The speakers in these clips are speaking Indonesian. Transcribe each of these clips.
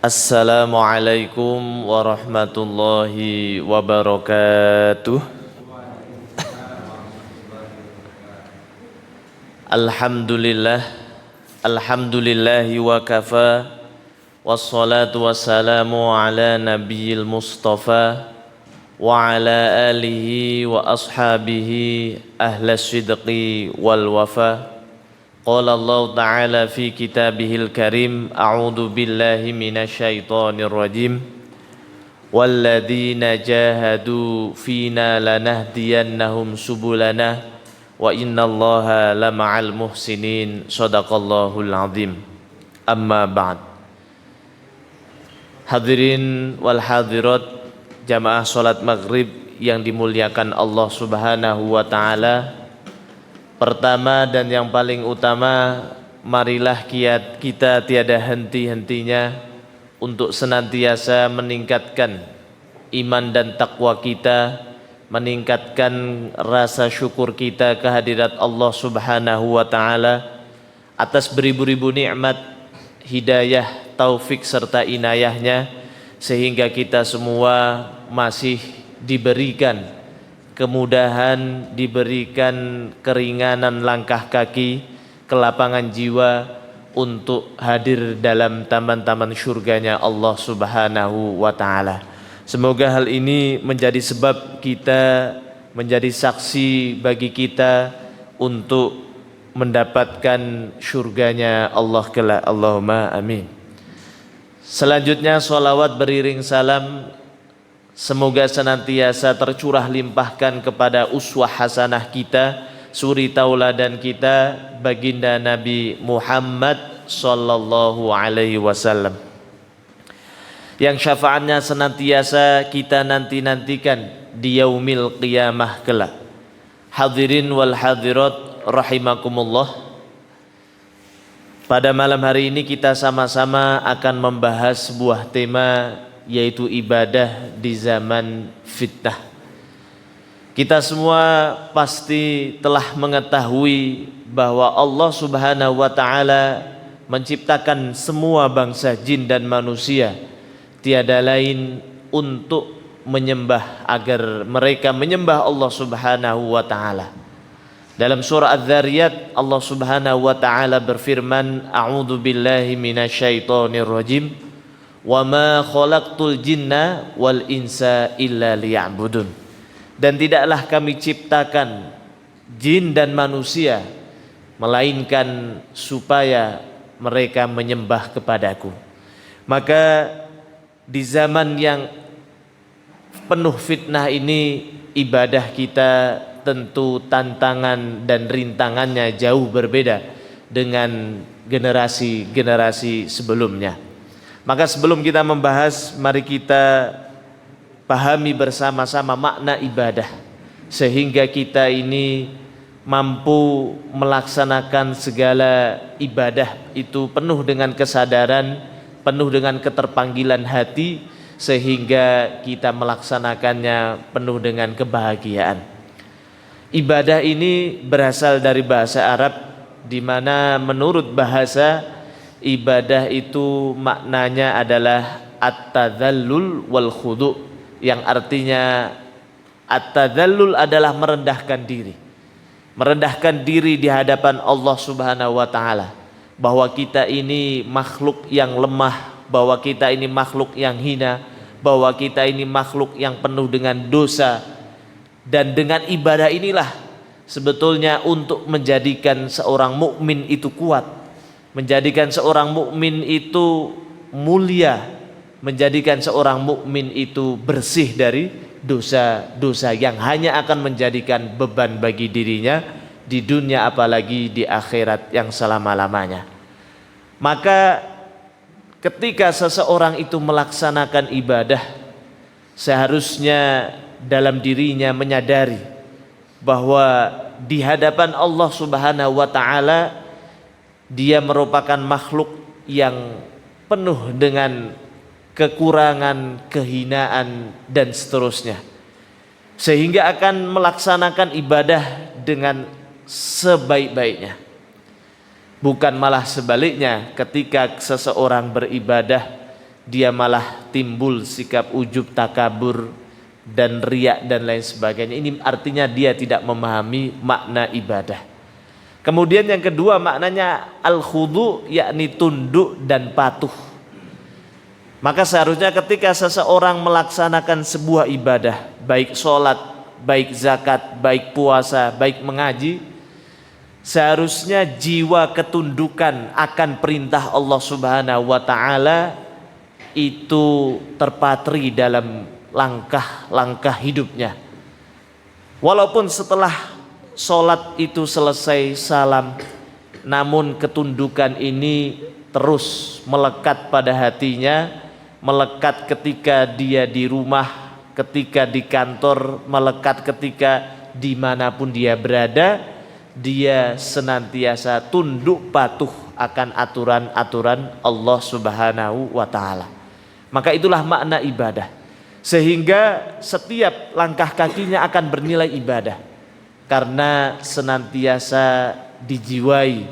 Assalamualaikum warahmatullahi wabarakatuh. Alhamdulillah, alhamdulillahi wa kafa, wassalatu wassalamu ala nabiyil mustafa wa ala alihi wa ashabihi ahlas sidqi wal wafa. Qala Allah Ta'ala fi kitabihil karim, a'udzu billahi minasyaitonir rajim, walladzina jahadu fina lanahdiyannahum subulana wa innallaha lama'al muhsinin. Shadaqallahul azim. Amma ba'd. Hadirin wal hadirat jamaah salat maghrib yang dimuliakan Allah Subhanahu wa Ta'ala. Pertama dan yang paling utama, marilah kita tiada henti-hentinya untuk senantiasa meningkatkan iman dan takwa kita, meningkatkan rasa syukur kita kehadirat Allah Subhanahu wa Ta'ala atas beribu-ribu nikmat, hidayah, taufik serta inayahnya, sehingga kita semua masih diberikan kemudahan, diberikan keringanan langkah kaki, kelapangan jiwa untuk hadir dalam taman-taman syurganya Allah Subhanahu wa Ta'ala. Semoga hal ini menjadi sebab kita, menjadi saksi bagi kita untuk mendapatkan syurganya Allah kelak. Allahumma amin. Selanjutnya salawat beriring salam semoga senantiasa tercurah limpahkan kepada uswah hasanah kita, suri tauladan kita, baginda Nabi Muhammad sallallahu alaihi wasallam, yang syafaatnya senantiasa kita nantikan di yaumil qiyamah kelak. Hadirin wal hadirat rahimakumullah, pada malam hari ini kita sama-sama akan membahas sebuah tema, yaitu ibadah di zaman fitnah. Kita semua pasti telah mengetahui bahwa Allah Subhanahu wa Ta'ala menciptakan semua bangsa jin dan manusia tiada lain untuk menyembah, agar mereka menyembah Allah Subhanahu wa Ta'ala. Dalam surah Adz-Dzariyat Allah Subhanahu wa Ta'ala berfirman, a'udzu billahi minasyaitonir rajim, wa ma khalaqtul jinna wal insa illa liya'budun. Dan tidaklah kami ciptakan jin dan manusia melainkan supaya mereka menyembah kepadaku. Maka di zaman yang penuh fitnah ini, ibadah kita tentu tantangan dan rintangannya jauh berbeda dengan generasi-generasi sebelumnya. Maka sebelum kita membahas, mari kita pahami bersama-sama makna ibadah, sehingga kita ini mampu melaksanakan segala ibadah itu penuh dengan kesadaran, penuh dengan keterpanggilan hati, sehingga kita melaksanakannya penuh dengan kebahagiaan. Ibadah ini berasal dari bahasa Arab, di mana menurut bahasa ibadah itu maknanya adalah at-tadzallul wal khudu', yang artinya at-tadzallul adalah merendahkan diri. Merendahkan diri di hadapan Allah Subhanahu wa Ta'ala, bahwa kita ini makhluk yang lemah, bahwa kita ini makhluk yang hina, bahwa kita ini makhluk yang penuh dengan dosa. Dan dengan ibadah inilah sebetulnya untuk menjadikan seorang mukmin itu kuat, menjadikan seorang mukmin itu mulia, menjadikan seorang mukmin itu bersih dari dosa-dosa yang hanya akan menjadikan beban bagi dirinya di dunia, apalagi di akhirat yang selama-lamanya. Maka ketika seseorang itu melaksanakan ibadah, seharusnya dalam dirinya menyadari bahwa di hadapan Allah Subhanahu wa Ta'ala dia merupakan makhluk yang penuh dengan kekurangan, kehinaan dan seterusnya, sehingga akan melaksanakan ibadah dengan sebaik-baiknya. Bukan malah sebaliknya, ketika seseorang beribadah dia malah timbul sikap ujub, takabur, dan riak dan lain sebagainya. Ini artinya dia tidak memahami makna ibadah. Kemudian yang kedua maknanya al-khudu, yakni tunduk dan patuh. Maka seharusnya ketika seseorang melaksanakan sebuah ibadah, baik sholat, baik zakat, baik puasa, baik mengaji, seharusnya jiwa ketundukan akan perintah Allah Subhanahu wa ta'ala itu terpatri dalam langkah-langkah hidupnya. Walaupun setelah sholat itu selesai salam, namun ketundukan ini terus melekat pada hatinya, melekat ketika dia di rumah, ketika di kantor, melekat ketika dimanapun dia berada, dia senantiasa tunduk patuh akan aturan-aturan Allah Subhanahu wa ta'ala. Maka itulah makna ibadah, sehingga setiap langkah kakinya akan bernilai ibadah karena senantiasa dijiwai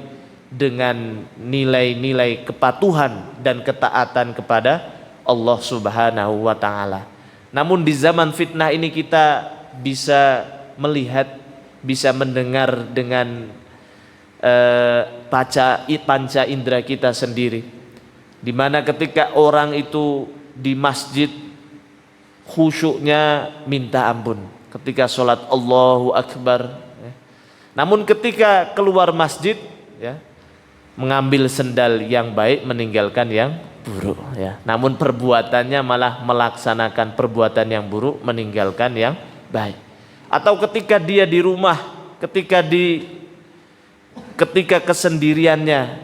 dengan nilai-nilai kepatuhan dan ketaatan kepada Allah Subhanahu wa ta'ala. Namun di zaman fitnah ini kita bisa melihat, bisa mendengar dengan panca indera kita sendiri, di mana ketika orang itu di masjid khusyuknya minta ampun ketika sholat Allahu Akbar, ya. Namun ketika keluar masjid, ya, mengambil sendal yang baik meninggalkan yang buruk, ya. Namun perbuatannya malah melaksanakan perbuatan yang buruk meninggalkan yang baik. Atau ketika dia di rumah, ketika kesendiriannya,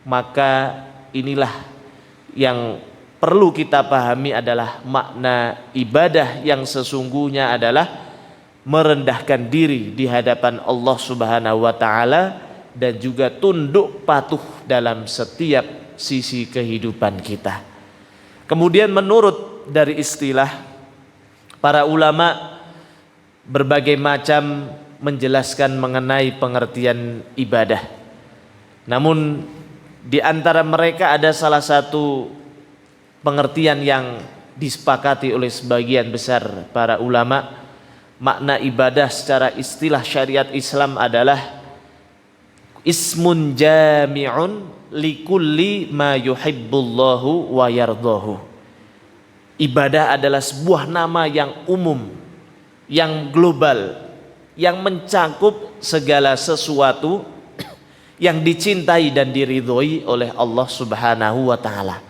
maka inilah yang perlu kita pahami adalah makna ibadah yang sesungguhnya adalah merendahkan diri di hadapan Allah Subhanahu wa ta'ala dan juga tunduk patuh dalam setiap sisi kehidupan kita. Kemudian menurut dari istilah para ulama berbagai macam menjelaskan mengenai pengertian ibadah. Namun di antara mereka ada salah satu pengertian yang disepakati oleh sebagian besar para ulama. Makna ibadah secara istilah syariat Islam adalah ismun jami'un likulli ma yuhibbullahu wa yardahu. Ibadah adalah sebuah nama yang umum, yang global, yang mencakup segala sesuatu yang dicintai dan diridhoi oleh Allah Subhanahu wa ta'ala.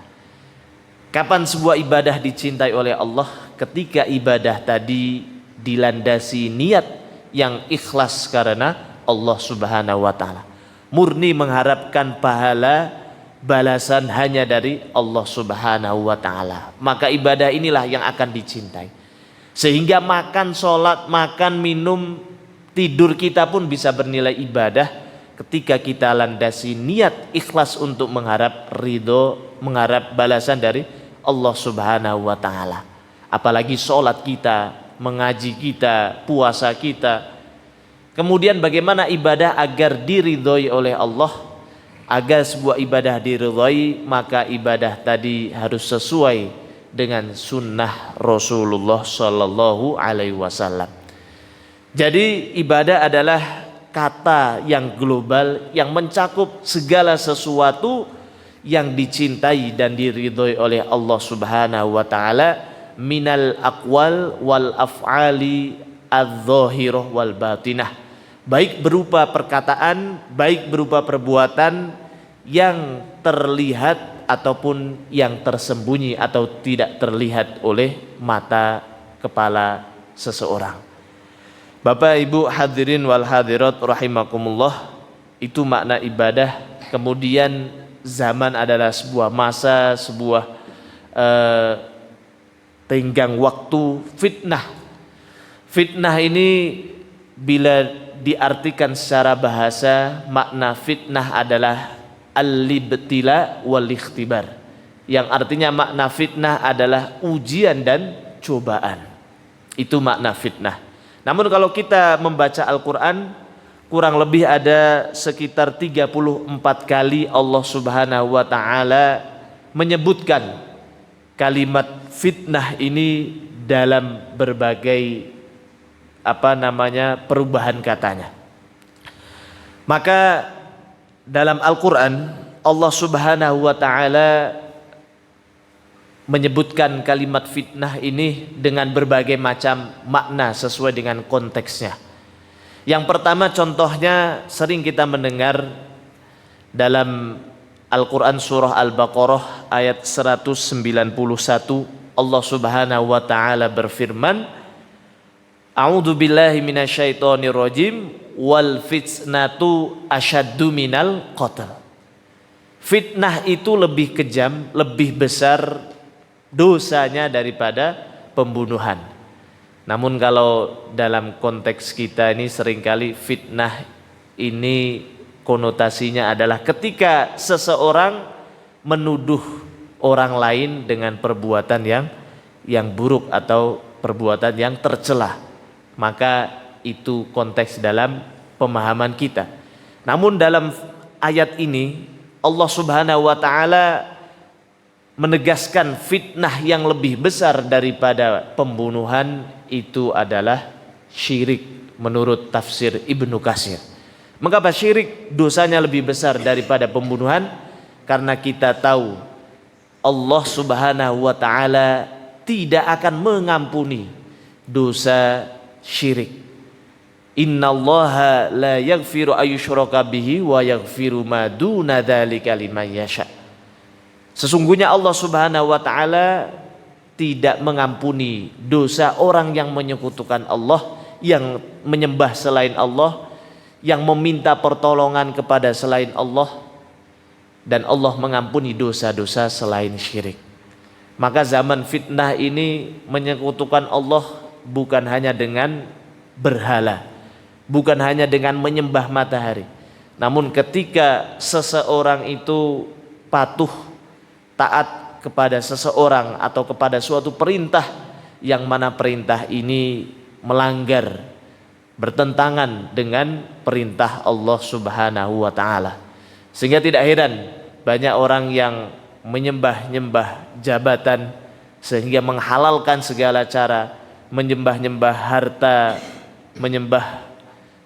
Kapan sebuah ibadah dicintai oleh Allah? Ketika ibadah tadi dilandasi niat yang ikhlas karena Allah Subhanahu wa ta'ala, murni mengharapkan pahala balasan hanya dari Allah Subhanahu wa ta'ala, maka ibadah inilah yang akan dicintai. Sehingga makan, sholat, makan, minum, tidur kita pun bisa bernilai ibadah ketika kita landasi niat ikhlas untuk mengharap ridho, mengharap balasan dari Allah Subhanahu wa ta'ala. Apalagi sholat kita, mengaji kita, puasa kita. Kemudian bagaimana ibadah agar diridhoi oleh Allah? Agar sebuah ibadah diridhoi, maka ibadah tadi harus sesuai dengan sunnah Rasulullah Sallallahu Alaihi Wasallam. Jadi ibadah adalah kata yang global yang mencakup segala sesuatu yang dicintai dan diridhoi oleh Allah Subhanahu wa ta'ala minal aqwal wal af'ali adz-dzahirah wal batinah, baik berupa perkataan, baik berupa perbuatan yang terlihat ataupun yang tersembunyi atau tidak terlihat oleh mata kepala seseorang. Bapak Ibu hadirin wal hadirat rahimakumullah, itu makna ibadah. Kemudian zaman adalah sebuah masa, sebuah tenggang waktu fitnah. Fitnah ini bila diartikan secara bahasa, makna fitnah adalah al-ibtila wal ikhtibar, yang artinya makna fitnah adalah ujian dan cobaan. Itu makna fitnah. Namun kalau kita membaca Al-Quran, kurang lebih ada sekitar 34 kali Allah Subhanahu wa ta'ala menyebutkan kalimat fitnah ini dalam berbagai perubahan katanya. Maka dalam Al-Quran Allah Subhanahu wa ta'ala menyebutkan kalimat fitnah ini dengan berbagai macam makna sesuai dengan konteksnya. Yang pertama, contohnya sering kita mendengar dalam Al-Quran surah Al-Baqarah ayat 191, Allah Subhanahu wa ta'ala berfirman, A'udzu billahi minasyaitonir rajim, wal fitnatu asyaddu minal qatl. Fitnah itu lebih kejam, lebih besar dosanya daripada pembunuhan. Namun kalau dalam konteks kita ini seringkali fitnah ini konotasinya adalah ketika seseorang menuduh orang lain dengan perbuatan yang buruk atau perbuatan yang tercela. Maka itu konteks dalam pemahaman kita. Namun dalam ayat ini Allah Subhanahu wa ta'ala menegaskan fitnah yang lebih besar daripada pembunuhan itu adalah syirik menurut tafsir Ibnu Katsir. Mengapa syirik dosanya lebih besar daripada pembunuhan? Karena kita tahu Allah Subhanahu wa ta'ala tidak akan mengampuni dosa syirik. Innallaha la yaghfiru ayyushraka bihi wa yaghfiru ma duna dzalika liman yasha. Sesungguhnya Allah Subhanahu wa ta'ala tidak mengampuni dosa orang yang menyekutukan Allah, yang menyembah selain Allah, yang meminta pertolongan kepada selain Allah, dan Allah mengampuni dosa-dosa selain syirik. Maka zaman fitnah ini menyekutukan Allah bukan hanya dengan berhala, bukan hanya dengan menyembah matahari, namun ketika seseorang itu patuh taat kepada seseorang atau kepada suatu perintah yang mana perintah ini melanggar, bertentangan dengan perintah Allah Subhanahu wa ta'ala. Sehingga tidak heran banyak orang yang menyembah-nyembah jabatan sehingga menghalalkan segala cara, menyembah-nyembah harta, menyembah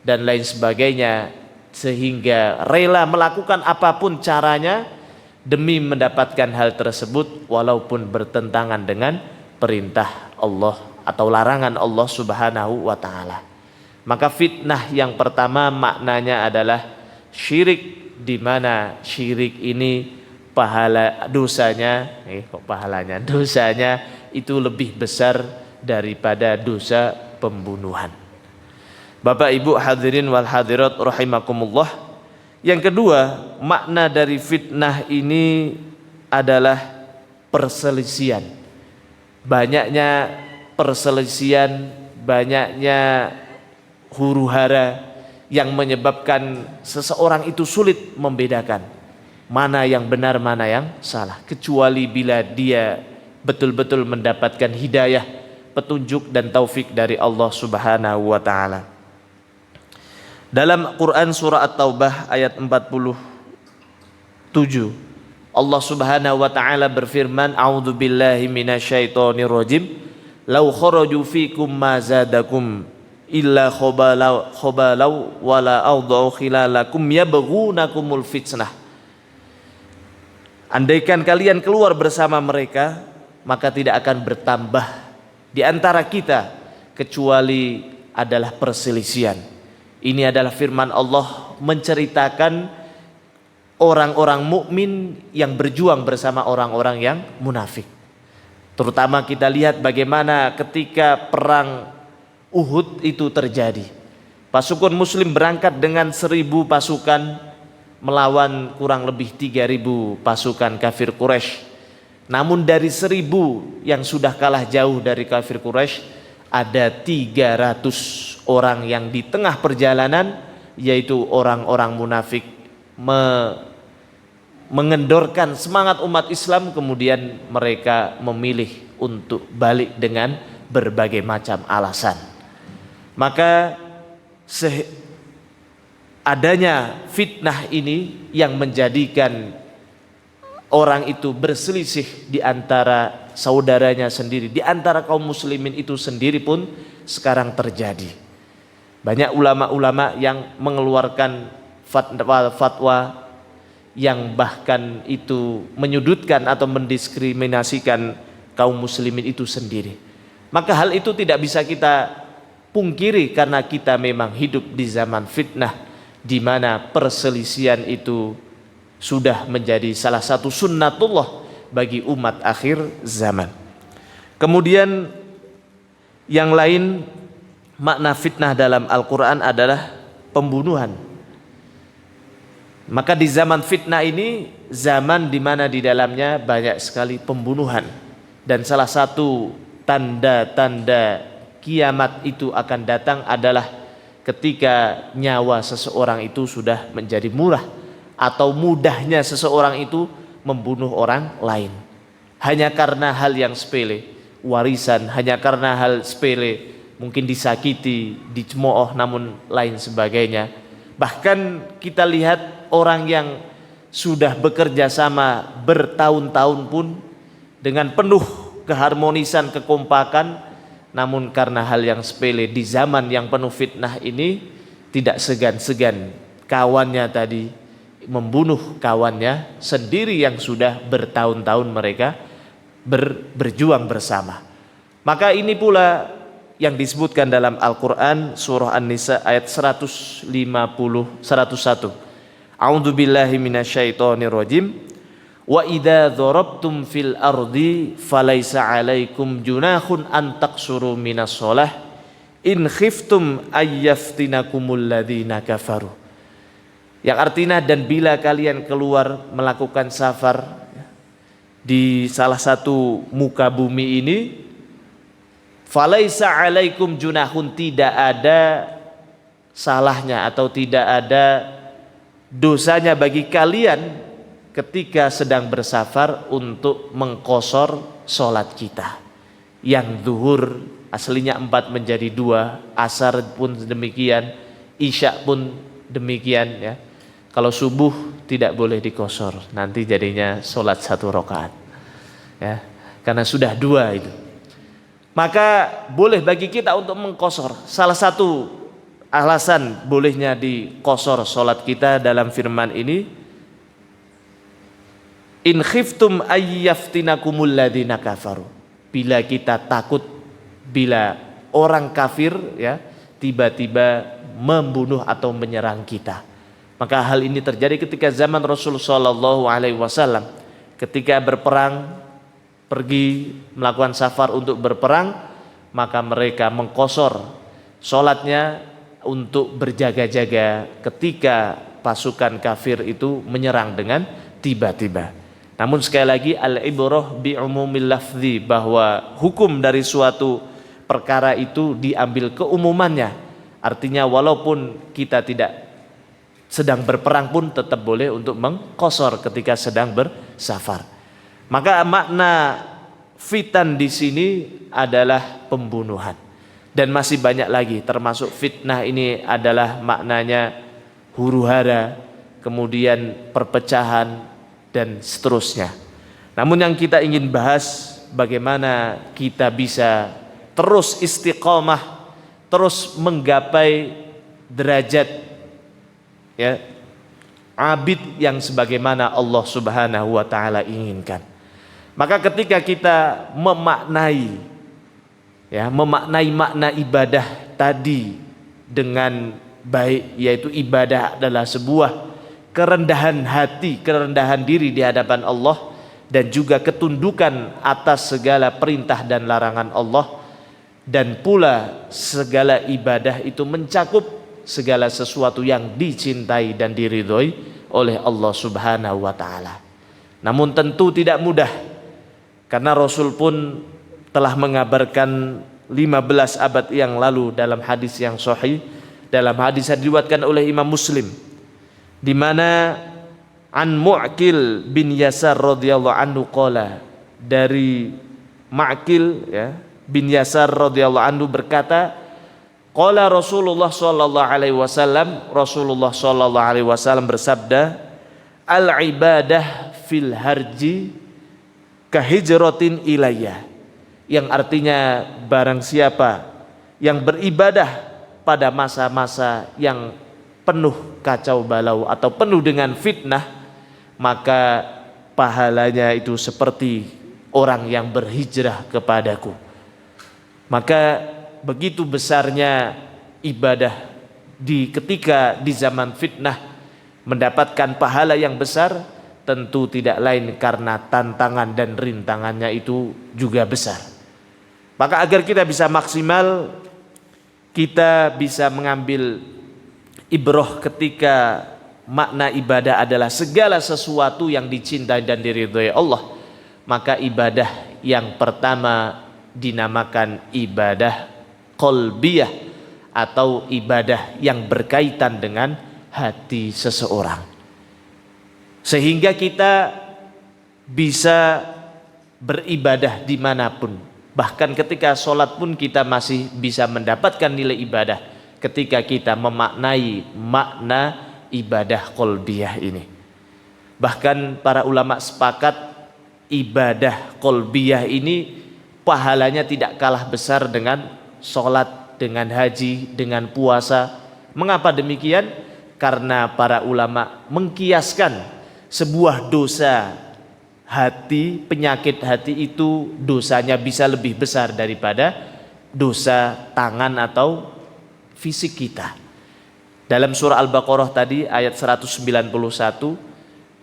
dan lain sebagainya, sehingga rela melakukan apapun caranya demi mendapatkan hal tersebut walaupun bertentangan dengan perintah Allah atau larangan Allah Subhanahu wa ta'ala. Maka fitnah yang pertama maknanya adalah syirik, di mana syirik ini dosanya itu lebih besar daripada dosa pembunuhan. Bapak Ibu hadirin wal hadirat rahimakumullah. Yang kedua, makna dari fitnah ini adalah perselisihan. Banyaknya perselisihan, banyaknya huru-hara yang menyebabkan seseorang itu sulit membedakan mana yang benar, mana yang salah, kecuali bila dia betul-betul mendapatkan hidayah, petunjuk dan taufik dari Allah Subhanahu wa ta'ala. Dalam Quran surah At-Taubah ayat 47, Allah Subhanahu wa ta'ala berfirman, A'udzu billahi minasyaitonir rajim, law kharaju fikum ma zadakum illa khobalau wala awda'u khilalakum yabghunakumul fitnah. Andaikan kalian keluar bersama mereka, maka tidak akan bertambah di antara kita kecuali adalah perselisihan. Ini adalah firman Allah menceritakan orang-orang mukmin yang berjuang bersama orang-orang yang munafik. Terutama kita lihat bagaimana ketika perang Uhud itu terjadi. Pasukan muslim berangkat dengan 1000 pasukan melawan kurang lebih 3000 pasukan kafir Quraisy. Namun dari 1000 yang sudah kalah jauh dari kafir Quraisy, ada 300 orang yang di tengah perjalanan, yaitu orang-orang munafik, mengendorkan semangat umat Islam, kemudian mereka memilih untuk balik dengan berbagai macam alasan. Maka adanya fitnah ini yang menjadikan orang itu berselisih di antara saudaranya sendiri, di antara kaum muslimin itu sendiri pun sekarang terjadi. Banyak ulama-ulama yang mengeluarkan fatwa yang bahkan itu menyudutkan atau mendiskriminasikan kaum muslimin itu sendiri. Maka hal itu tidak bisa kita pungkiri karena kita memang hidup di zaman fitnah, di mana perselisihan itu sudah menjadi salah satu sunnatullah bagi umat akhir zaman. Kemudian yang lain, makna fitnah dalam Al-Quran adalah pembunuhan. Maka di zaman fitnah ini zaman di mana di dalamnya banyak sekali pembunuhan, dan salah satu tanda-tanda kiamat itu akan datang adalah ketika nyawa seseorang itu sudah menjadi murah, atau mudahnya seseorang itu membunuh orang lain hanya karena hal yang sepele, warisan, hanya karena hal sepele, mungkin disakiti, dicemooh, namun lain sebagainya. Bahkan kita lihat orang yang sudah bekerja sama bertahun-tahun pun dengan penuh keharmonisan, kekompakan, namun karena hal yang sepele di zaman yang penuh fitnah ini tidak segan-segan kawannya tadi membunuh kawannya sendiri yang sudah bertahun-tahun mereka berjuang bersama. Maka ini pula yang disebutkan dalam Al-Quran surah An-Nisa ayat 150 101. A'udzu billahi minasyaitonir rajim. Wa idza darabtum fil ardi falaisa 'alaikum junahun an taqsuru minas shalah in khiftum ayyaftinakumul ladzina kafaru. Yang artinya, dan bila kalian keluar melakukan safar di salah satu muka bumi ini, falaisa 'alaikum junahun, tidak ada salahnya atau tidak ada dosanya bagi kalian ketika sedang bersafar untuk mengqosor sholat kita. Yang zuhur aslinya 4 menjadi 2, asar pun demikian, isya pun demikian ya. Kalau subuh tidak boleh dikosor, nanti jadinya sholat 1 rakaat ya, karena sudah 2 itu. Maka boleh bagi kita untuk mengkosor. Salah satu alasan bolehnya dikosor sholat kita dalam firman ini, in khiftum ayyaftinakumul ladzina kafaru, bila kita takut bila orang kafir ya tiba-tiba membunuh atau menyerang kita. Maka hal ini terjadi ketika zaman Rasulullah SAW, ketika berperang, pergi melakukan safar untuk berperang, maka mereka mengqosor sholatnya untuk berjaga-jaga ketika pasukan kafir itu menyerang dengan tiba-tiba. Namun sekali lagi, al-ibrah bi umumil lafzi, bahwa hukum dari suatu perkara itu diambil keumumannya. Artinya walaupun kita tidak sedang berperang pun tetap boleh untuk mengqosor ketika sedang bersafar. Maka makna fitan di sini adalah pembunuhan, dan masih banyak lagi, termasuk fitnah ini adalah maknanya huru-hara, kemudian perpecahan dan seterusnya. Namun yang kita ingin bahas, bagaimana kita bisa terus istiqomah, terus menggapai derajat ya abid yang sebagaimana Allah Subhanahu wa taala inginkan. Maka ketika kita memaknai makna ibadah tadi dengan baik, yaitu ibadah adalah sebuah kerendahan hati, kerendahan diri di hadapan Allah, dan juga ketundukan atas segala perintah dan larangan Allah, dan pula segala ibadah itu mencakup segala sesuatu yang dicintai dan diridhoi oleh Allah Subhanahu wa taala. Namun tentu tidak mudah, karena Rasul pun telah mengabarkan 15 abad yang lalu dalam hadis yang sahih, dalam hadis yang diriwayatkan oleh Imam Muslim, di mana an Mu'qil bin Yasar radhiyallahu anhu qala, dari Ma'qil ya bin Yasar radhiyallahu anhu berkata, qala Rasulullah sallallahu alaihi wasallam, Rasulullah sallallahu alaihi wasallam bersabda, al ibadah fil harji kahijratin ilayya, yang artinya barang siapa yang beribadah pada masa-masa yang penuh kacau balau atau penuh dengan fitnah, maka pahalanya itu seperti orang yang berhijrah kepadaku. Maka begitu besarnya ibadah ketika di zaman fitnah mendapatkan pahala yang besar, tentu tidak lain karena tantangan dan rintangannya itu juga besar. Maka agar kita bisa maksimal, kita bisa mengambil ibroh ketika makna ibadah adalah segala sesuatu yang dicintai dan diridhai Allah, maka ibadah yang pertama dinamakan ibadah qalbiyah atau ibadah yang berkaitan dengan hati seseorang, sehingga kita bisa beribadah dimanapun. Bahkan ketika sholat pun kita masih bisa mendapatkan nilai ibadah ketika kita memaknai makna ibadah qalbiyah ini. Bahkan para ulama sepakat ibadah qalbiyah ini pahalanya tidak kalah besar dengan sholat, dengan haji, dengan puasa. Mengapa demikian? Karena para ulama mengkiaskan sebuah dosa hati, penyakit hati itu dosanya bisa lebih besar daripada dosa tangan atau fisik kita. Dalam surah Al-Baqarah tadi ayat 191,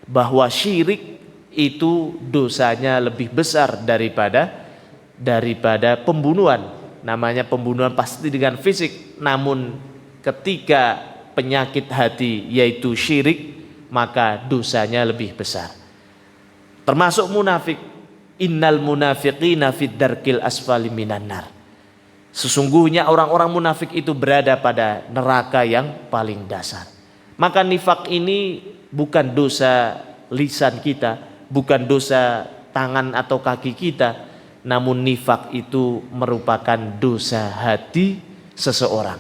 bahwa syirik itu dosanya lebih besar daripada pembunuhan. Namanya pembunuhan pasti dengan fisik, namun ketika penyakit hati yaitu syirik, maka dosanya lebih besar. Termasuk munafik, innal munafiqina fid darkil asfali minan nar. Sesungguhnya orang-orang munafik itu berada pada neraka yang paling dasar. Maka nifak ini bukan dosa lisan kita, bukan dosa tangan atau kaki kita, namun nifak itu merupakan dosa hati seseorang,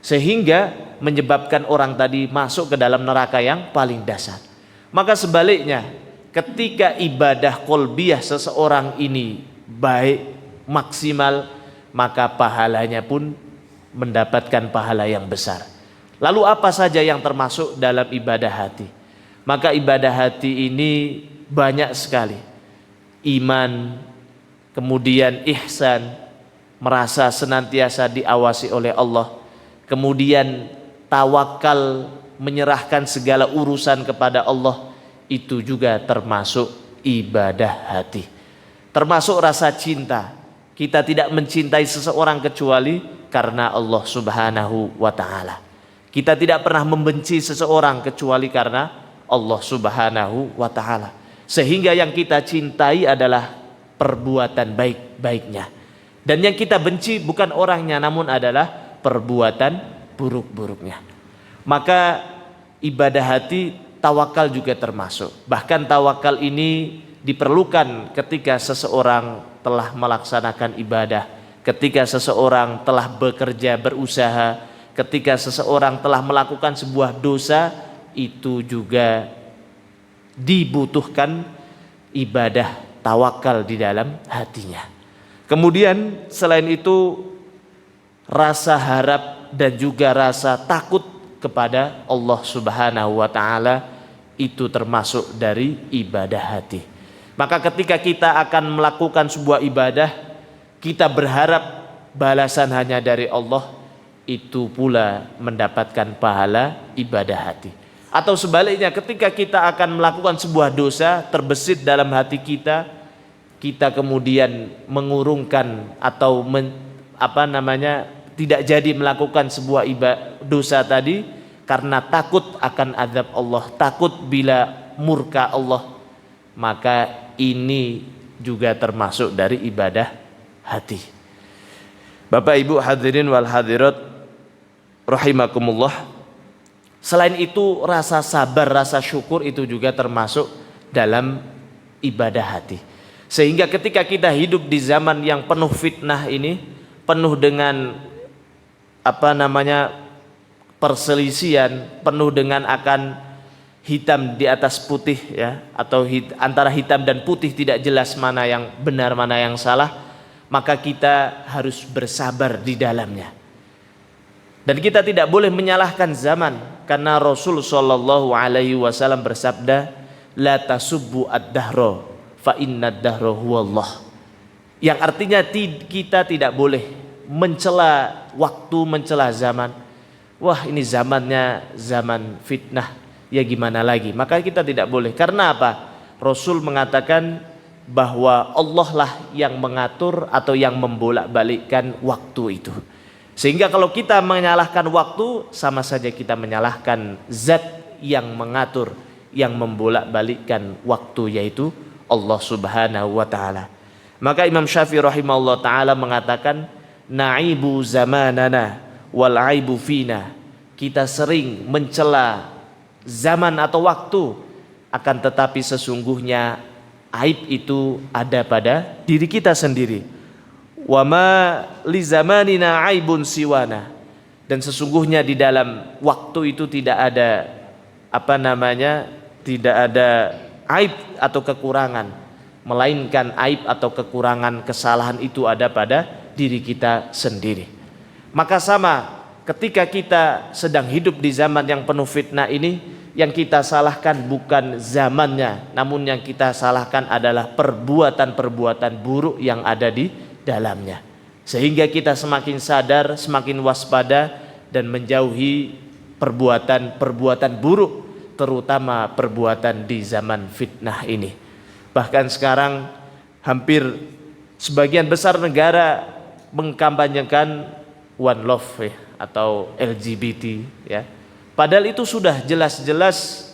sehingga menyebabkan orang tadi masuk ke dalam neraka yang paling dasar. Maka sebaliknya, ketika ibadah qalbiyah seseorang ini baik, maksimal, maka pahalanya pun mendapatkan pahala yang besar. Lalu apa saja yang termasuk dalam ibadah hati? Maka ibadah hati ini banyak sekali. Iman, kemudian ihsan, merasa senantiasa diawasi oleh Allah, kemudian tawakal, menyerahkan segala urusan kepada Allah, itu juga termasuk ibadah hati. Termasuk rasa cinta. Kita tidak mencintai seseorang kecuali karena Allah Subhanahu wa ta'ala. Kita tidak pernah membenci seseorang kecuali karena Allah Subhanahu wa ta'ala. Sehingga yang kita cintai adalah perbuatan baik-baiknya. Dan yang kita benci bukan orangnya, namun adalah perbuatan buruk-buruknya. Maka ibadah hati, tawakal juga termasuk. Bahkan tawakal ini diperlukan ketika seseorang telah melaksanakan ibadah, ketika seseorang telah bekerja, berusaha, ketika seseorang telah melakukan sebuah dosa, itu juga dibutuhkan ibadah tawakal di dalam hatinya. Kemudian selain itu, rasa harap dan juga rasa takut kepada Allah Subhanahu wa ta'ala itu termasuk dari ibadah hati. Maka ketika kita akan melakukan sebuah ibadah, kita berharap balasan hanya dari Allah, itu pula mendapatkan pahala ibadah hati. Atau sebaliknya, ketika kita akan melakukan sebuah dosa terbesit dalam hati kita, kita kemudian mengurungkan atau tidak jadi melakukan sebuah dosa tadi karena takut akan azab Allah, takut bila murka Allah, maka ini juga termasuk dari ibadah hati. Bapak Ibu hadirin wal hadirat rahimakumullah. Selain itu, rasa sabar, rasa syukur itu juga termasuk dalam ibadah hati. Sehingga ketika kita hidup di zaman yang penuh fitnah ini, penuh dengan perselisihan, penuh dengan akan hitam di atas putih ya, atau antara hitam dan putih tidak jelas mana yang benar mana yang salah, maka kita harus bersabar di dalamnya. Dan kita tidak boleh menyalahkan zaman, karena Rasul sallallahu alaihi wasallam bersabda, la tasubbu ad-dahra fa inna ad-dahra huwallah. Yang artinya kita tidak boleh mencela waktu, mencela zaman. Wah, ini zamannya zaman fitnah, ya gimana lagi? Maka kita tidak boleh. Karena apa? Rasul mengatakan bahwa Allah lah yang mengatur atau yang membolak-balikkan waktu itu. Sehingga kalau kita menyalahkan waktu, sama saja kita menyalahkan zat yang mengatur, yang membolak-balikkan waktu, yaitu Allah Subhanahu wa taala. Maka Imam Syafi'i rahimahullah taala mengatakan, na'ibu zamanana wal aibu fina. Kita sering mencela zaman atau waktu, akan tetapi sesungguhnya aib itu ada pada diri kita sendiri. Wa ma li zamanina aibun siwana. Dan sesungguhnya di dalam waktu itu tidak ada tidak ada aib atau kekurangan, melainkan aib atau kekurangan, kesalahan itu ada pada diri kita sendiri. Maka sama ketika kita sedang hidup di zaman yang penuh fitnah ini, yang kita salahkan bukan zamannya, namun yang kita salahkan adalah perbuatan-perbuatan buruk yang ada di dalamnya. Sehingga kita semakin sadar, semakin waspada dan menjauhi perbuatan-perbuatan buruk, terutama perbuatan di zaman fitnah ini. Bahkan sekarang hampir sebagian besar negara mengkampanyekan one love ya, atau LGBT ya. Padahal itu sudah jelas-jelas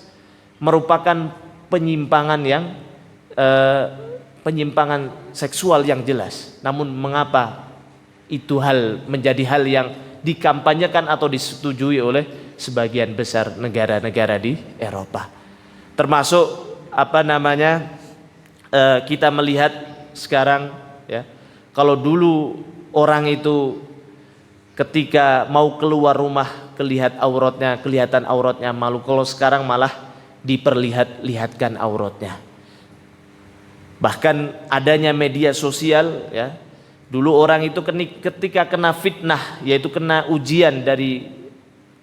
merupakan penyimpangan seksual yang jelas. Namun mengapa itu menjadi hal yang dikampanyekan atau disetujui oleh sebagian besar negara-negara di Eropa. Termasuk kita melihat sekarang ya, kalau dulu orang itu ketika mau keluar rumah kelihatan auratnya malu, kalau sekarang malah diperlihatkan auratnya. Bahkan adanya media sosial ya, dulu orang itu ketika kena fitnah, yaitu kena ujian dari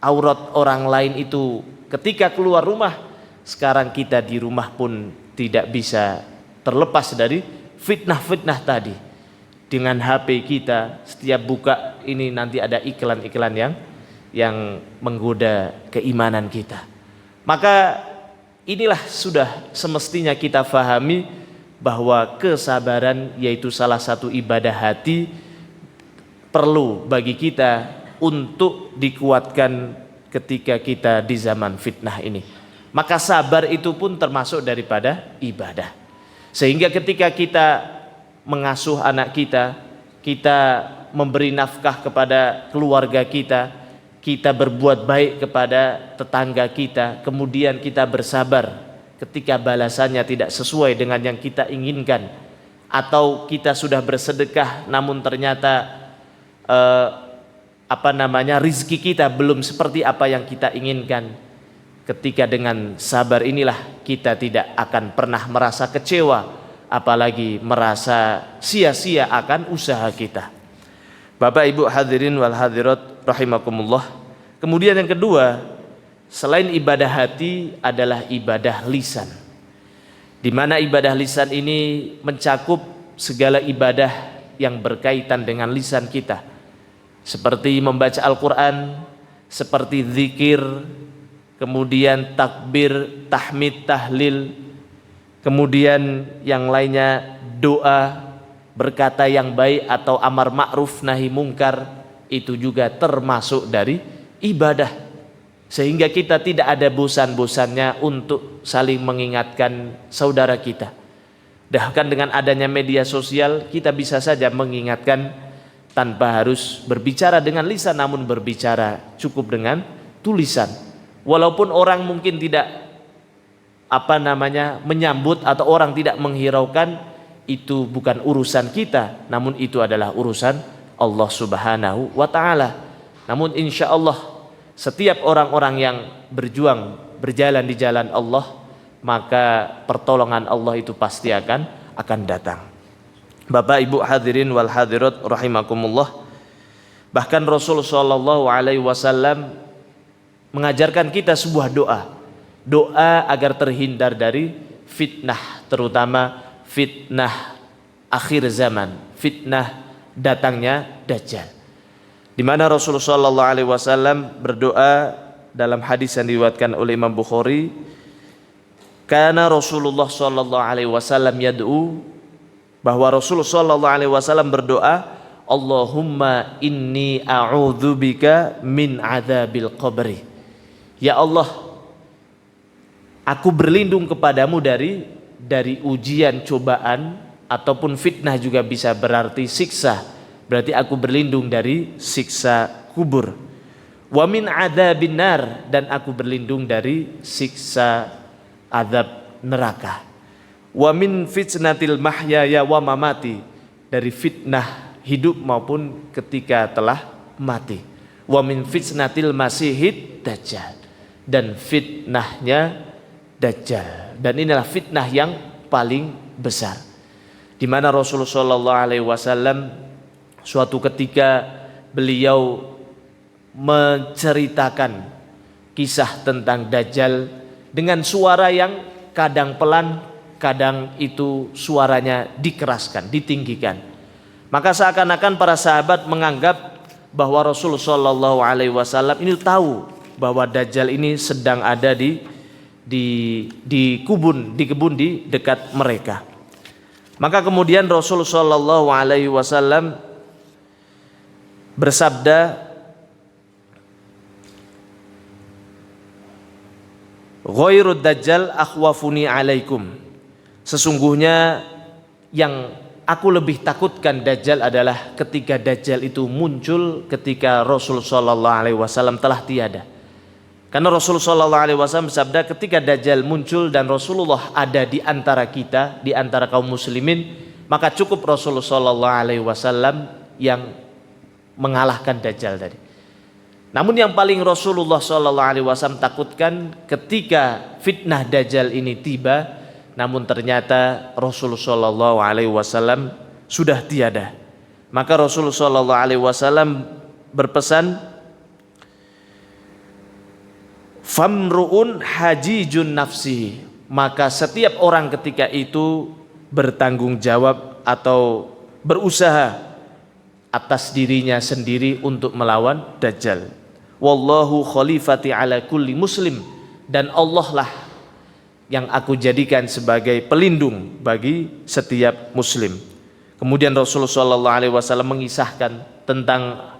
aurat orang lain itu ketika keluar rumah, sekarang kita di rumah pun tidak bisa terlepas dari fitnah-fitnah tadi. Dengan HP kita setiap buka ini nanti ada iklan-iklan yang menggoda keimanan kita. Maka inilah sudah semestinya kita fahami bahwa kesabaran, yaitu salah satu ibadah hati, perlu bagi kita untuk dikuatkan ketika kita di zaman fitnah ini. Maka sabar itu pun termasuk daripada ibadah. Sehingga ketika kita mengasuh anak kita, kita memberi nafkah kepada keluarga kita, kita berbuat baik kepada tetangga kita, kemudian kita bersabar ketika balasannya tidak sesuai dengan yang kita inginkan, atau kita sudah bersedekah namun ternyata rizki kita belum seperti apa yang kita inginkan. Ketika dengan sabar inilah kita tidak akan pernah merasa kecewa, apalagi merasa sia-sia akan usaha kita. Bapak Ibu hadirin wal hadirat rahimakumullah. Kemudian yang kedua, selain ibadah hati adalah ibadah lisan, di mana ibadah lisan ini mencakup segala ibadah yang berkaitan dengan lisan kita, seperti membaca Al-Quran, seperti zikir, kemudian takbir, tahmid, tahlil, kemudian yang lainnya doa, berkata yang baik atau amar ma'ruf nahi mungkar, itu juga termasuk dari ibadah. Sehingga kita tidak ada bosan-bosannya untuk saling mengingatkan saudara kita. Bahkan dengan adanya media sosial, kita bisa saja mengingatkan tanpa harus berbicara dengan lisan, namun berbicara cukup dengan tulisan. Walaupun orang mungkin tidak menyambut atau orang tidak menghiraukan, itu bukan urusan kita, namun itu adalah urusan Allah Subhanahu wa taala. Namun insya Allah setiap orang-orang yang berjuang berjalan di jalan Allah, maka pertolongan Allah itu pasti akan datang. Bapak Ibu hadirin wal hadirat rahimakumullah, bahkan Rasul sallallahu alaihi wasallam mengajarkan kita sebuah doa agar terhindar dari fitnah, terutama fitnah akhir zaman, fitnah datangnya Dajjal. Di mana Rasulullah sallallahu alaihi wasallam berdoa dalam hadis yang diriwayatkan oleh Imam Bukhari, karena Rasulullah sallallahu alaihi wasallam yad'u, bahwa Rasulullah sallallahu alaihi wasallam berdoa, Allahumma inni a'udzubika min adzabil qabri. Ya Allah, aku berlindung kepadamu dari ujian, cobaan, ataupun fitnah juga bisa berarti siksa. Berarti aku berlindung dari siksa kubur. Wa min adzabin nar, dan aku berlindung dari siksa azab neraka. Wa min fitnatil mahyaya wa mamati, dari fitnah hidup maupun ketika telah mati. Wa min fitnatil masihid dajjal, dan fitnahnya Dajjal. Dan inilah fitnah yang paling besar, di mana Rasulullah sallallahu alaihi wasallam suatu ketika beliau menceritakan kisah tentang Dajjal dengan suara yang kadang pelan, kadang itu suaranya dikeraskan, ditinggikan. Maka seakan-akan para sahabat menganggap bahwa Rasulullah sallallahu alaihi wasallam ini tahu bahwa Dajjal ini sedang ada di kebun di dekat mereka. Maka kemudian Rasulullah sallallahu alaihi wasallam bersabda, ghairud dajjal akhwafuni alaikum, sesungguhnya yang aku lebih takutkan Dajjal adalah ketika Dajjal itu muncul ketika Rasul sallallahu alaihi wasallam telah tiada. Karena Rasul sallallahu alaihi wasallam bersabda, ketika Dajjal muncul dan Rasulullah ada di antara kita, di antara kaum muslimin, maka cukup Rasul sallallahu alaihi wasallam yang mengalahkan Dajjal tadi. Namun yang paling Rasulullah sallallahu alaihi wasallam takutkan ketika fitnah Dajjal ini tiba, namun ternyata Rasulullah sallallahu alaihi wasallam sudah tiada. Maka Rasulullah sallallahu alaihi wasallam berpesan, famruun hajijun nafsi, maka setiap orang ketika itu bertanggung jawab atau berusaha atas dirinya sendiri untuk melawan Dajjal. Wallahu khalifati ala kulli muslim, dan Allah lah yang aku jadikan sebagai pelindung bagi setiap muslim. Kemudian Rasulullah sallallahu alaihi wasallam mengisahkan tentang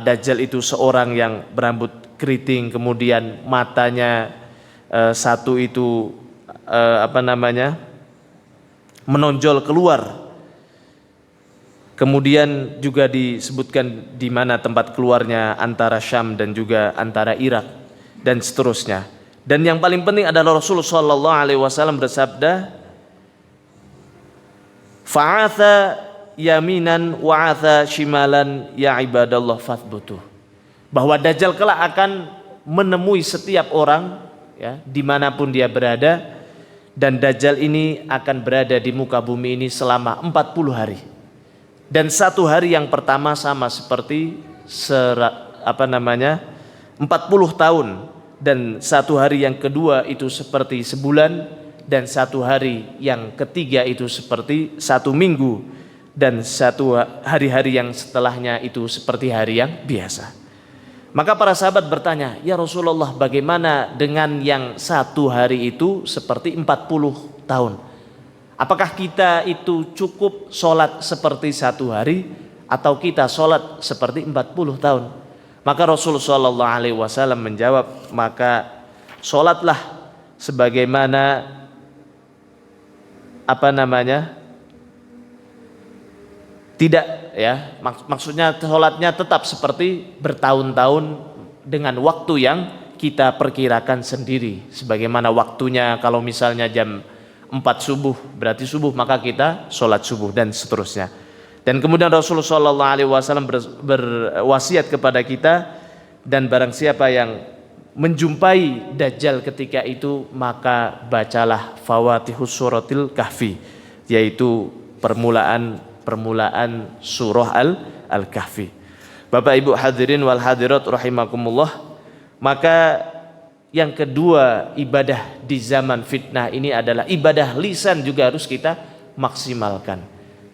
Dajjal itu seorang yang berambut keriting, kemudian matanya satu itu menonjol keluar. Kemudian juga disebutkan di mana tempat keluarnya, antara Syam dan juga antara Irak dan seterusnya. Dan yang paling penting adalah Rasulullah sallallahu alaihi wasallam bersabda, fa'atha yaminan wa'atha shimalan ya ibadallah fathbutuh, bahwa Dajjal kelak akan menemui setiap orang, ya, dimanapun dia berada, dan Dajjal ini akan berada di muka bumi ini selama 40 hari. Dan satu hari yang pertama sama seperti 40 tahun, dan satu hari yang kedua itu seperti sebulan, dan satu hari yang ketiga itu seperti satu minggu, dan satu hari-hari yang setelahnya itu seperti hari yang biasa. Maka para sahabat bertanya, ya Rasulullah, bagaimana dengan yang satu hari itu seperti 40 tahun? Apakah kita itu cukup sholat seperti satu hari, atau kita sholat seperti 40 tahun? Maka Rasulullah sallallahu alaihi wasallam menjawab, maka sholatlah sebagaimana tidak, ya, maksudnya sholatnya tetap seperti bertahun-tahun dengan waktu yang kita perkirakan sendiri. Sebagaimana waktunya kalau misalnya jam 4 subuh berarti subuh, maka kita sholat subuh dan seterusnya. Dan kemudian Rasulullah sallallahu alaihi wasallam berwasiat kepada kita, dan barang siapa yang menjumpai Dajjal ketika itu, maka bacalah Fawatihus Suratil Kahfi, yaitu permulaan surah Al-Kahfi. Bapak Ibu hadirin wal hadirat rahimakumullah, maka yang kedua, ibadah di zaman fitnah ini adalah ibadah lisan, juga harus kita maksimalkan.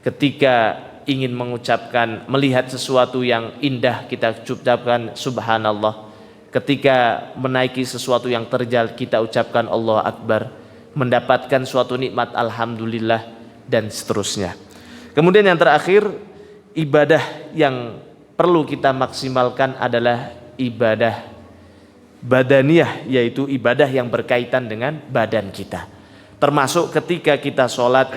Ketika ingin mengucapkan, melihat sesuatu yang indah, kita ucapkan subhanallah. Ketika menaiki sesuatu yang terjal, kita ucapkan Allah Akbar. Mendapatkan suatu nikmat, alhamdulillah, dan seterusnya. Kemudian yang terakhir, ibadah yang perlu kita maksimalkan adalah ibadah badaniyah, yaitu ibadah yang berkaitan dengan badan kita. Termasuk ketika kita sholat,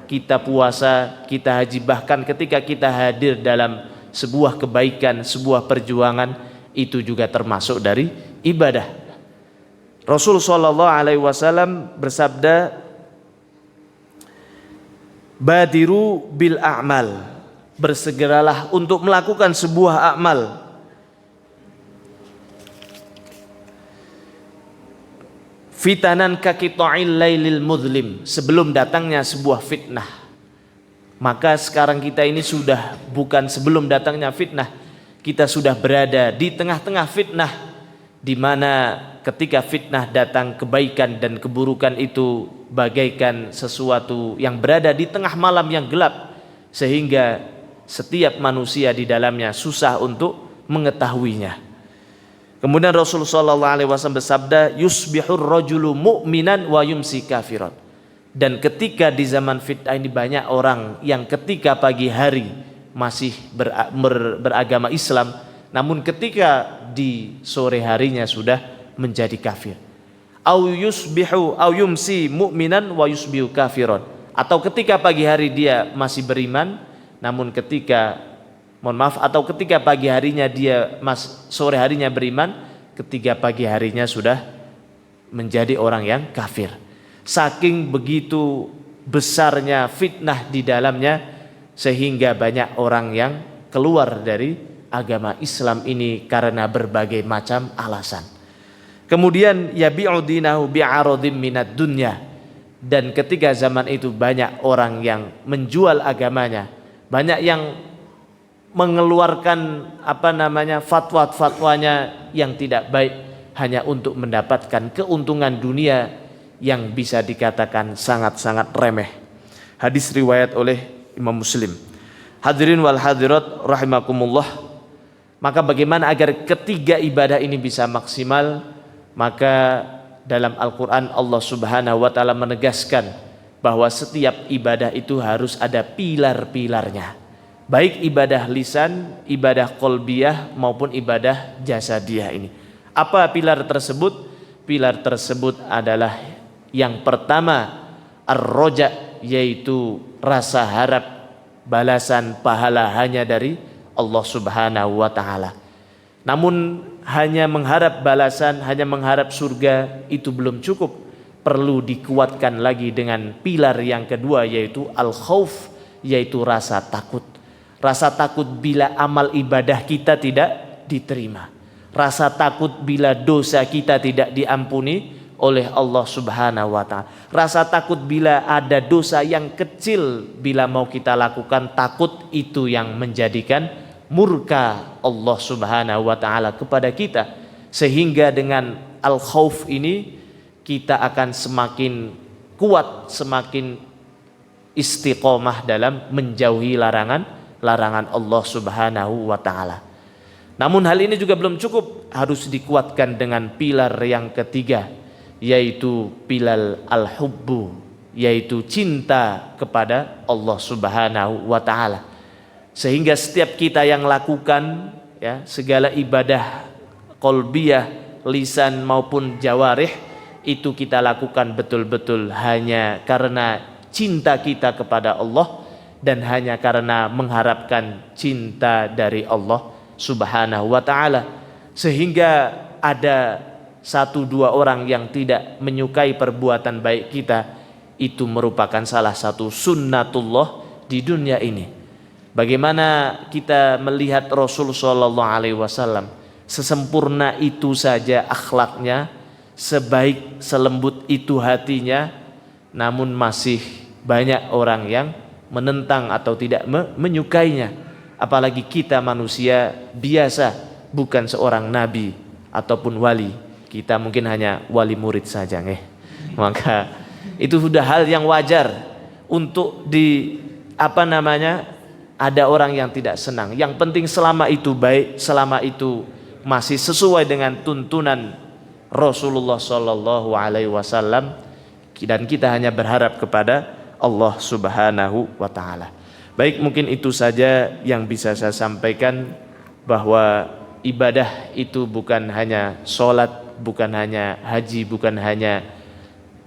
kita puasa, kita haji, bahkan ketika kita hadir dalam sebuah kebaikan, sebuah perjuangan, itu juga termasuk dari ibadah. Rasul sallallahu alaihi wasallam bersabda, "Badiru bil a'mal." Bersegeralah untuk melakukan sebuah amal. Fitanan kaqita'il lailil mudlim, sebelum datangnya sebuah fitnah. Maka sekarang kita ini sudah bukan sebelum datangnya fitnah, kita sudah berada di tengah-tengah fitnah, di mana ketika fitnah datang, kebaikan dan keburukan itu bagaikan sesuatu yang berada di tengah malam yang gelap, sehingga setiap manusia di dalamnya susah untuk mengetahuinya. Kemudian Rasulullah SAW bersabda, yusbihur rajulu mu'minan wa yumsi kafiran. Dan ketika di zaman fitnah ini banyak orang yang ketika pagi hari masih beragama Islam, namun ketika di sore harinya sudah menjadi kafir. Au yusbihu au yumsi mu'minan wa yusbihu kafiran. Atau ketika pagi hari dia masih beriman, namun ketika atau ketika pagi harinya dia sore harinya beriman, ketika pagi harinya sudah menjadi orang yang kafir. Saking begitu besarnya fitnah di dalamnya, sehingga banyak orang yang keluar dari agama Islam ini karena berbagai macam alasan. Kemudian yabi'u dinahu bi'aradin minad dunya, dan ketika zaman itu banyak orang yang menjual agamanya, banyak yang mengeluarkan fatwa-fatwanya yang tidak baik hanya untuk mendapatkan keuntungan dunia yang bisa dikatakan sangat-sangat remeh. Hadis riwayat oleh Imam Muslim. Hadirin wal hadirat rahimakumullah, maka bagaimana agar ketiga ibadah ini bisa maksimal? Maka dalam Al-Quran Allah Subhanahu wa ta'ala menegaskan bahwa setiap ibadah itu harus ada pilar-pilarnya, baik ibadah lisan, ibadah qalbiyah maupun ibadah jasadiyah ini. Apa pilar tersebut? Pilar tersebut adalah yang pertama ar-roja, yaitu rasa harap balasan pahala hanya dari Allah Subhanahu wa ta'ala. Namun hanya mengharap balasan, hanya mengharap surga itu belum cukup. Perlu dikuatkan lagi dengan pilar yang kedua, yaitu al-khauf, yaitu rasa takut. Rasa takut bila amal ibadah kita tidak diterima. Rasa takut bila dosa kita tidak diampuni oleh Allah Subhanahu wa ta'ala. Rasa takut bila ada dosa yang kecil, bila mau kita lakukan, takut itu yang menjadikan murka Allah Subhanahu wa ta'ala kepada kita. Sehingga dengan al-khauf ini kita akan semakin kuat, semakin istiqomah dalam menjauhi larangan Allah Subhanahu wa ta'ala. Namun hal ini juga belum cukup, harus dikuatkan dengan pilar yang ketiga, yaitu pilar al-hubbu, yaitu cinta kepada Allah Subhanahu wa ta'ala. Sehingga setiap kita yang lakukan segala ibadah qalbiyah, lisan maupun jawarih, itu kita lakukan betul-betul hanya karena cinta kita kepada Allah dan hanya karena mengharapkan cinta dari Allah Subhanahu wa ta'ala. Sehingga ada 1-2 orang yang tidak menyukai perbuatan baik kita, itu merupakan salah satu sunnatullah di dunia ini. Bagaimana kita melihat Rasul sallallahu alaihi wasallam sesempurna itu saja akhlaknya, sebaik selembut itu hatinya, namun masih banyak orang yang menentang atau tidak menyukainya. Apalagi kita manusia biasa, bukan seorang nabi ataupun wali. Kita mungkin hanya wali murid saja, maka itu sudah hal yang wajar untuk ada orang yang tidak senang. Yang penting selama itu baik, selama itu masih sesuai dengan tuntunan Rasulullah Shallallahu Alaihi Wasallam, dan kita hanya berharap kepada Allah Subhanahu Wa Taala. Baik, mungkin itu saja yang bisa saya sampaikan, bahwa ibadah itu bukan hanya sholat, bukan hanya haji, bukan hanya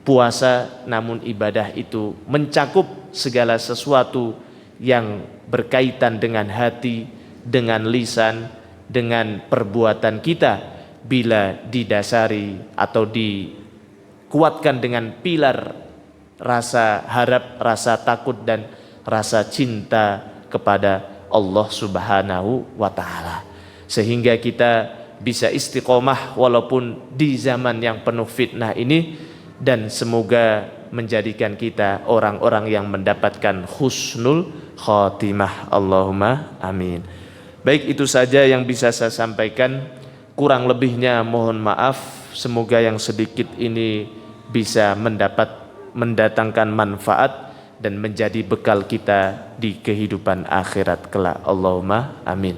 puasa, namun ibadah itu mencakup segala sesuatu yang berkaitan dengan hati, dengan lisan, dengan perbuatan kita, bila didasari atau dikuatkan dengan pilar rasa harap, rasa takut, dan rasa cinta kepada Allah Subhanahu wa Ta'ala, sehingga kita bisa istiqomah walaupun di zaman yang penuh fitnah ini, dan semoga menjadikan kita orang-orang yang mendapatkan husnul khatimah. Allahumma amin. Baik, itu saja yang bisa saya sampaikan, kurang lebihnya mohon maaf. Semoga yang sedikit ini bisa mendatangkan manfaat dan menjadi bekal kita di kehidupan akhirat kelak. Allahumma amin.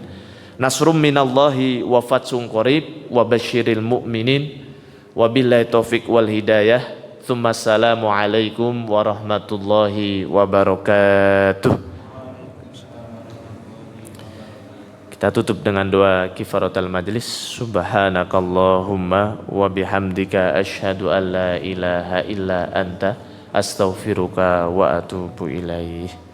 Nasrum minallahi wa fathun qarib wa basyiril mu'minin. Wabillahi taufiq wal hidayah. Assalamu alaikum warahmatullahi wabarakatuh. Kita tutup dengan doa kifaratul majlis. Subhanakallahumma wa bihamdika asyhadu an la ilaha illa anta astaghfiruka wa atubu ilaih.